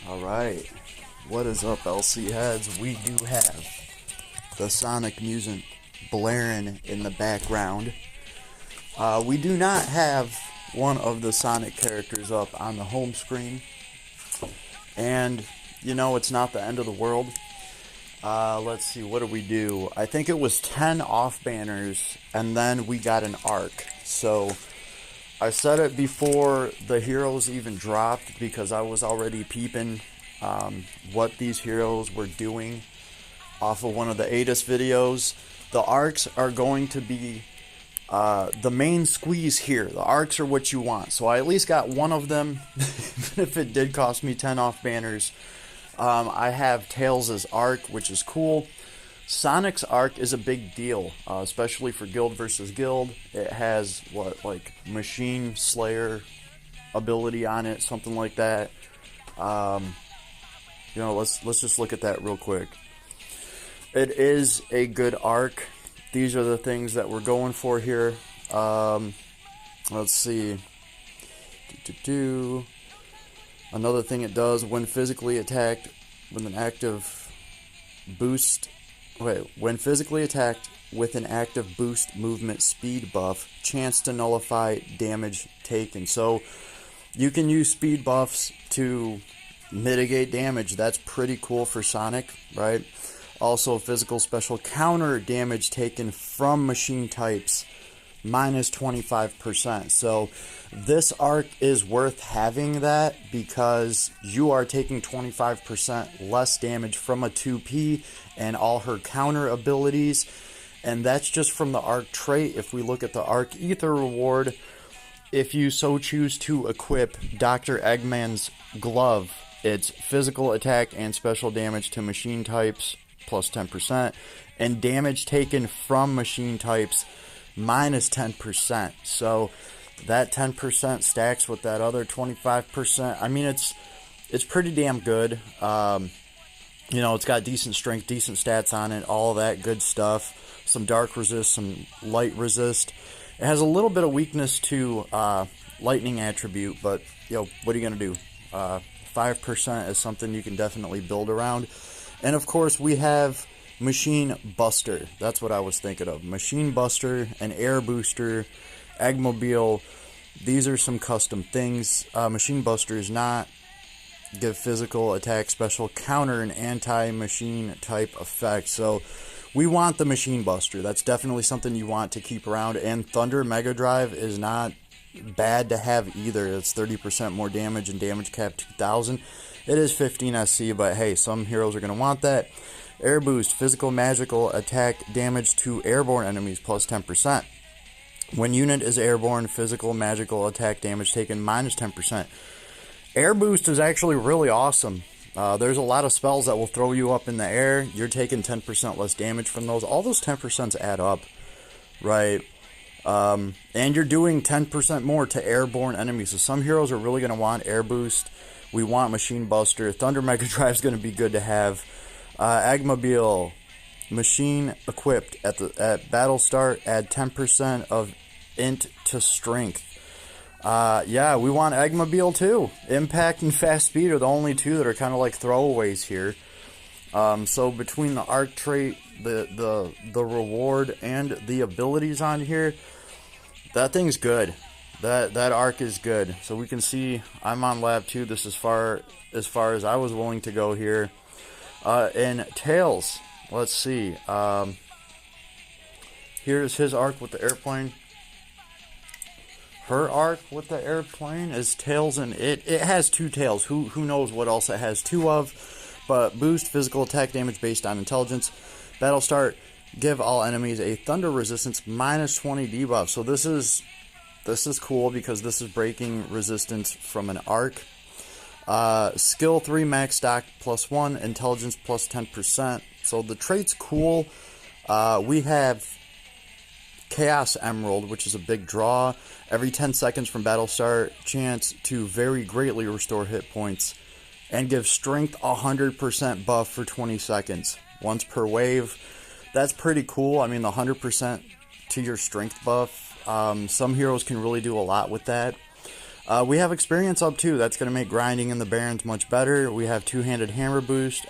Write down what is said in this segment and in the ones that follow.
Alright, what is up, LC heads? We do have the Sonic music blaring in the background. We do not have one of the Sonic characters up on the home screen, and you know, it's not the end of the world. Let's see, what did we do? I think it was 10 off banners, and then we got an arc. So I said it before the heroes even dropped because I was already peeping what these heroes were doing off of one of the ADIS videos. The arcs are going to be the main squeeze here. The arcs are what you want. So I at least got one of them, even if it did cost me 10 off banners. I have Tails' arc, which is cool. Sonic's arc is a big deal, especially for Guild versus Guild. It has, like Machine Slayer ability on it, something like that. You know, let's just look at that real quick. It is a good arc. These are the things that we're going for here. Let's see. Another thing it does, when physically attacked with an active boost. When physically attacked with an active boost movement speed buff, chance to nullify damage taken. So you can use speed buffs to mitigate damage. That's pretty cool for Sonic, right? Also, physical special counter damage taken from machine types minus 25%. So this arc is worth having that because you are taking 25% less damage from a 2P and all her counter abilities, and that's just from the arc trait. If we look at the arc ether reward, if you so choose to equip Dr. Eggman's glove, it's physical attack and special damage to machine types plus 10%, and damage taken from machine types minus 10%. So that 10% stacks with that other 25%. I mean, it's pretty damn good. You know, it's got decent strength, decent stats on it, all that good stuff. Some dark resist, some light resist. It has a little bit of weakness to lightning attribute, but you know, what are you gonna do? 5% is something you can definitely build around. And of course, we have Machine Buster. That's what I was thinking of. Machine Buster, an Air Booster, Eggmobile. These are some custom things. Machine Buster is not give physical attack special counter and anti-machine type effect. So we want the Machine Buster. That's definitely something you want to keep around. And Thunder Mega Drive is not bad to have either. It's 30% more damage and damage cap 2000. It is 15 SC, but hey, some heroes are going to want that. Air Boost, physical magical attack damage to airborne enemies plus 10%. When unit is airborne, physical magical attack damage taken minus 10%. Air Boost is actually really awesome. There's a lot of spells that will throw you up in the air. You're taking 10% less damage from those. All those 10% add up, right? And you're doing 10% more to airborne enemies. So some heroes are really going to want Air Boost. We want Machine Buster. Thunder Mega Drive is going to be good to have. Eggmobile, machine equipped at battle start, add 10% of int to strength. Yeah, we want Eggmobile too. Impact and fast speed are the only two that are kind of like throwaways here. So between the arc trait, the reward, and the abilities on here, that thing's good. That arc is good. So we can see I'm on lab 2. This is as far as I was willing to go here. And Tails, let's see. Here's his arc with the airplane. Her arc with the airplane is Tails, and it has 2 tails. Who knows what else it has 2 of? But boost physical attack damage based on intelligence. Battle start, give all enemies a thunder resistance minus 20 debuff. So this is cool because this is breaking resistance from an arc. Skill 3 max stock plus 1, intelligence plus 10%. So the trait's cool. We have Chaos Emerald, which is a big draw. Every 10 seconds from battle start, chance to very greatly restore hit points and give strength 100% buff for 20 seconds. Once per wave. That's pretty cool. I mean, the 100% to your strength buff. Some heroes can really do a lot with that. We have experience up too. That's going to make grinding in the Barrens much better. We have two-handed hammer boost.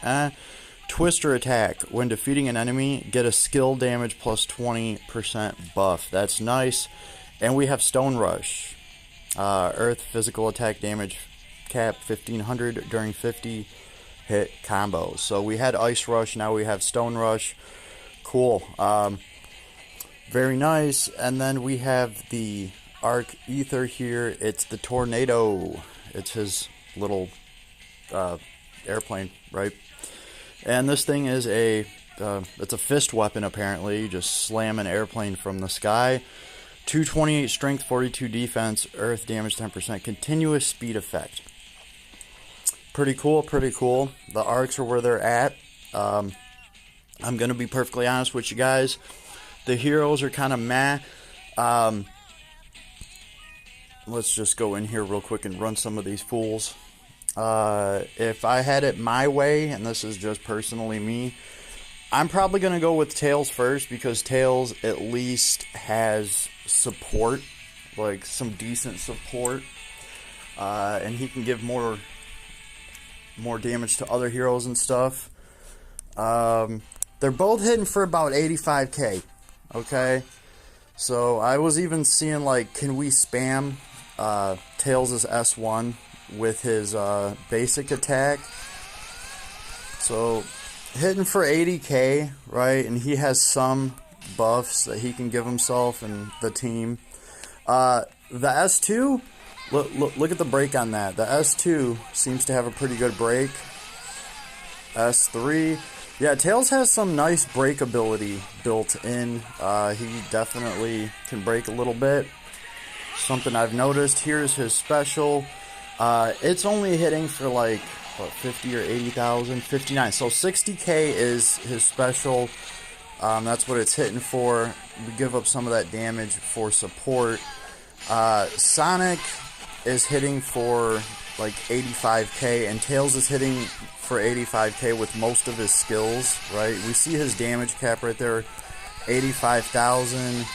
Twister attack. When defeating an enemy, get a skill damage plus 20% buff. That's nice. And we have Stone Rush. Earth physical attack damage cap 1500 during 50 hit combos. So we had Ice Rush, now we have Stone Rush. Cool. Very nice. And then we have the Arc Ether here. It's the Tornado. It's his little airplane, right? And this thing is it's a fist weapon apparently. You just slam an airplane from the sky. 228 strength, 42 defense, earth damage 10%, continuous speed effect. Pretty cool, pretty cool. The arcs are where they're at. I'm going to be perfectly honest with you guys. The heroes are kind of meh. Let's just go in here real quick and run some of these fools. If I had it my way, and this is just personally me, I'm probably going to go with Tails first, because Tails at least has support, like some decent support, and he can give more damage to other heroes and stuff. They're both hitting for about 85k, okay? So I was even seeing, like, can we spam Tails' S1 with his basic attack? So hitting for 80k, right? And he has some buffs that he can give himself and the team. The S2, look at the break on that. The S2 seems to have a pretty good break. S3, yeah, Tails has some nice break ability built in. He definitely can break a little bit. Something I've noticed. Here's his special. It's only hitting for like, what, 50 or 80,000? 59. So 60k is his special. That's what it's hitting for. We give up some of that damage for support. Sonic is hitting for like 85k, and Tails is hitting for 85k with most of his skills, right? We see his damage cap right there, 85,000.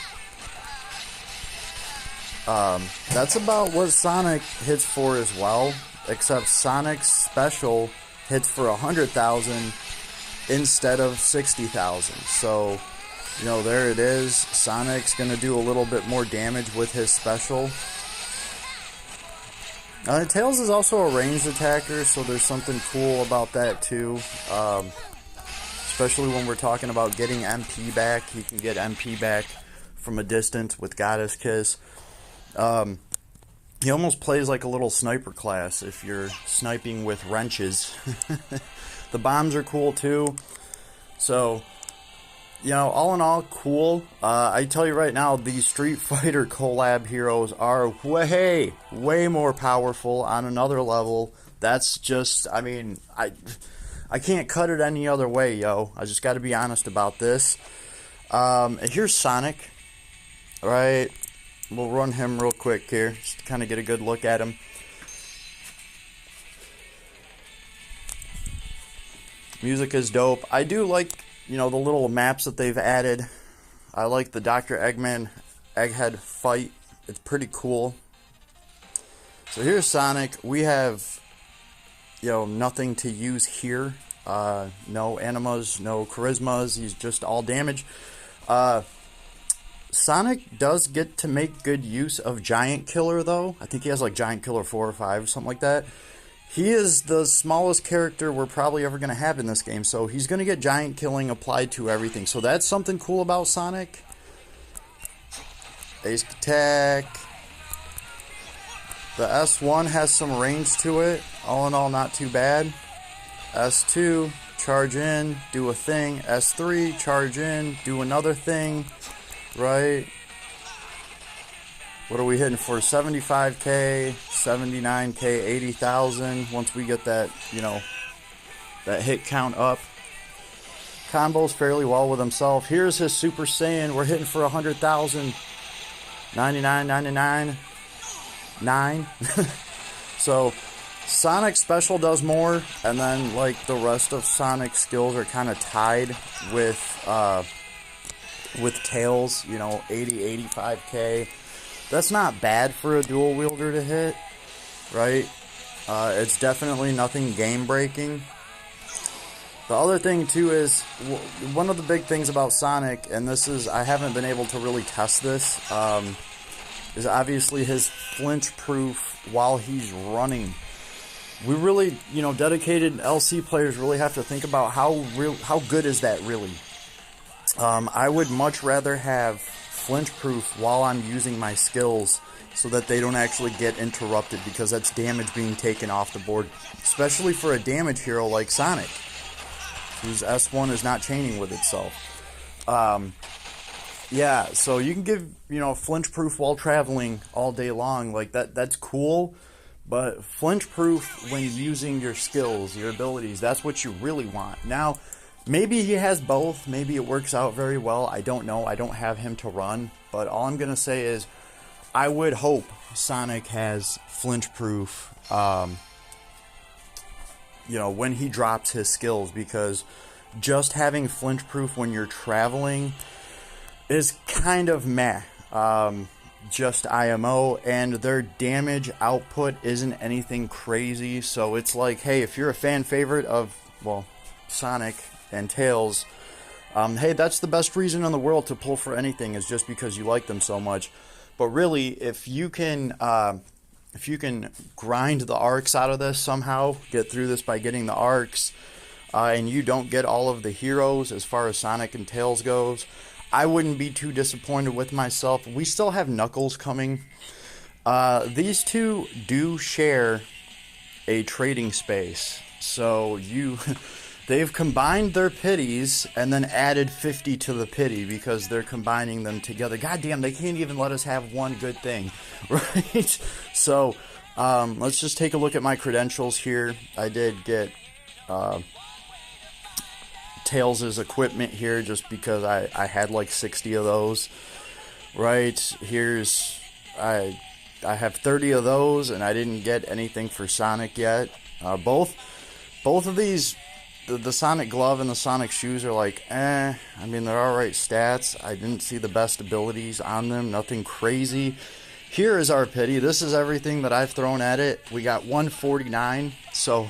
That's about what Sonic hits for as well, except Sonic's special hits for 100,000 instead of 60,000. So, you know, there it is. Sonic's going to do a little bit more damage with his special. Tails is also a ranged attacker, so there's something cool about that too. Especially when we're talking about getting MP back. He can get MP back from a distance with Goddess Kiss. He almost plays like a little sniper class if you're sniping with wrenches. The bombs are cool too. So, you know, all in all, cool. I tell you right now, these Street Fighter collab heroes are way more powerful on another level. That's just, I mean, I can't cut it any other way, yo. I just got to be honest about this. And here's Sonic, right? We'll run him real quick here, just to kind of get a good look at him. Music is dope. I do like, you know, the little maps that they've added. I like the Dr. Egghead fight. It's pretty cool. So here's Sonic. We have, you know, nothing to use here. No animas, no charismas. He's just all damage. Sonic does get to make good use of Giant Killer, though. I think he has like Giant Killer 4 or 5 or something like that. He is the smallest character we're probably ever going to have in this game, so he's going to get giant killing applied to everything. So that's something cool about Sonic. Basic attack. The S1 has some range to it. All in all, not too bad. S2, charge in, do a thing. S3, charge in, do another thing. Right? What are we hitting for? 75k, 79k, 80,000. Once we get that, you know, that hit count up. Combos fairly well with himself. Here's his Super Saiyan. We're hitting for 100,000. 99, 99, 9. So, Sonic's special does more, and then, like, the rest of Sonic's skills are kind of tied with Tails, you know, 80, 85k. That's not bad for a dual wielder to hit. right? It's definitely nothing game breaking. The other thing too is one of the big things about Sonic, and this is, I haven't been able to really test this, is obviously his flinch proof while he's running. We really, dedicated LC players really have to think about how good is that really. I would much rather have flinch proof while I'm using my skills so that they don't actually get interrupted, because that's damage being taken off the board, especially for a damage hero like Sonic, whose S1 is not chaining with itself. Yeah, so you can give, flinch proof while traveling all day long, like that's cool, but flinch proof when using your skills, your abilities, that's what you really want. Now, maybe he has both, maybe it works out very well, I don't know, I don't have him to run, but all I'm going to say is, I would hope Sonic has flinch proof, when he drops his skills, because just having flinch proof when you're traveling is kind of meh. Just IMO, and their damage output isn't anything crazy, so it's like, hey, if you're a fan favorite of, Sonic and Tails, hey, that's the best reason in the world to pull for anything, is just because you like them so much. But really, if you can grind the arcs out of this somehow, get through this by getting the arcs, and you don't get all of the heroes as far as Sonic and Tails goes, I wouldn't be too disappointed with myself. We still have Knuckles coming. These two do share a trading space, so they've combined their pities and then added 50 to the pity because they're combining them together. God damn, they can't even let us have one good thing, right? So let's just take a look at my credentials here. I did get Tails' equipment here just because I had like 60 of those, right? Here's, I have 30 of those, and I didn't get anything for Sonic yet. Both of these, the Sonic glove and the Sonic shoes are like, I mean, they're alright stats. I didn't see the best abilities on them, nothing crazy. Here is our pity. This is everything that I've thrown at it. We got 149, so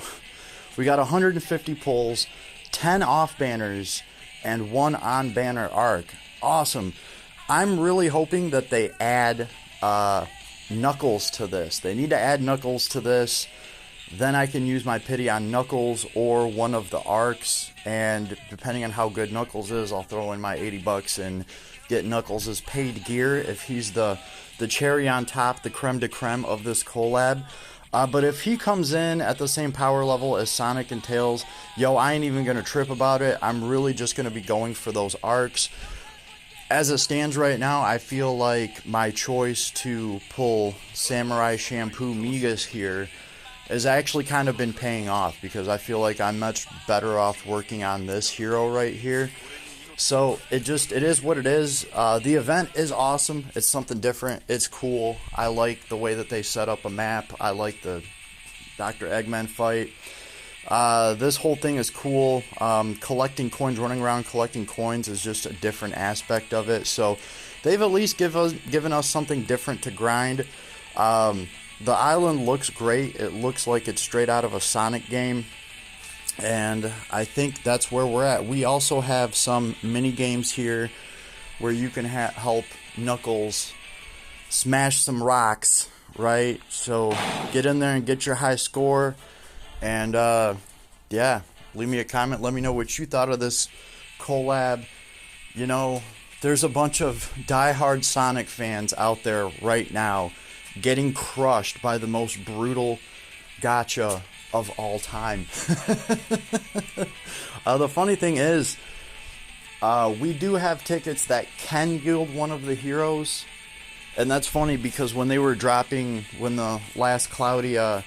we got 150 pulls, 10 off banners, and 1 on banner arc. Awesome. I'm really hoping that they add Knuckles to this. They need to add Knuckles to this. Then I can use my pity on Knuckles or one of the arcs, and depending on how good Knuckles is, I'll throw in my 80 bucks and get Knuckles' paid gear if he's the cherry on top, the creme de creme of this collab. But if he comes in at the same power level as Sonic and Tails, I ain't even going to trip about it. I'm really just going to be going for those arcs. As it stands right now, I feel like my choice to pull Samurai Shampoo Migas here has actually kind of been paying off, because I feel like I'm much better off working on this hero right here. So it is what it is. The event is awesome. It's something different. It's cool. I like the way that they set up a map. I like the Dr. Eggman fight. This whole thing is cool. Collecting coins, running around collecting coins is just a different aspect of it. So they've at least given us something different to grind. The island looks great. It looks like it's straight out of a Sonic game. And I think that's where we're at. We also have some mini games here where you can help Knuckles smash some rocks, right? So get in there and get your high score. And yeah, leave me a comment. Let me know what you thought of this collab. There's a bunch of diehard Sonic fans out there right now getting crushed by the most brutal gacha of all time. The funny thing is, we do have tickets that can yield one of the heroes, and that's funny because when the last Cloudia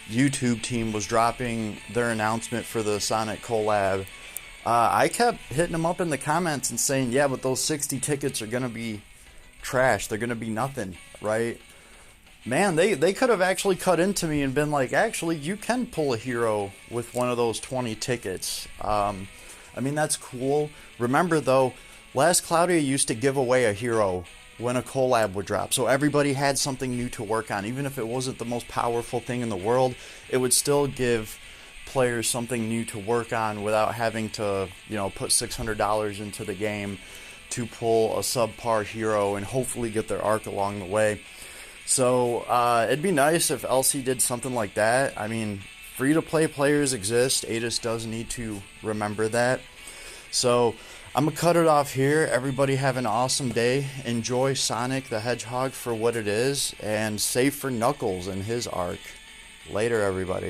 YouTube team was dropping their announcement for the Sonic collab, I kept hitting them up in the comments and saying, yeah, but those 60 tickets are going to be trash. They're going to be nothing, right? Man, they could have actually cut into me and been like, actually, you can pull a hero with one of those 20 tickets. I mean, that's cool. Remember, though, last Cloudia used to give away a hero when a collab would drop. So everybody had something new to work on. Even if it wasn't the most powerful thing in the world, it would still give players something new to work on without having to, put $600 into the game to pull a subpar hero and hopefully get their arc along the way. So it'd be nice if LC did something like that. I mean, free-to-play players exist. Atus does need to remember that. So I'm going to cut it off here. Everybody have an awesome day. Enjoy Sonic the Hedgehog for what it is, and save for Knuckles and his arc. Later, everybody.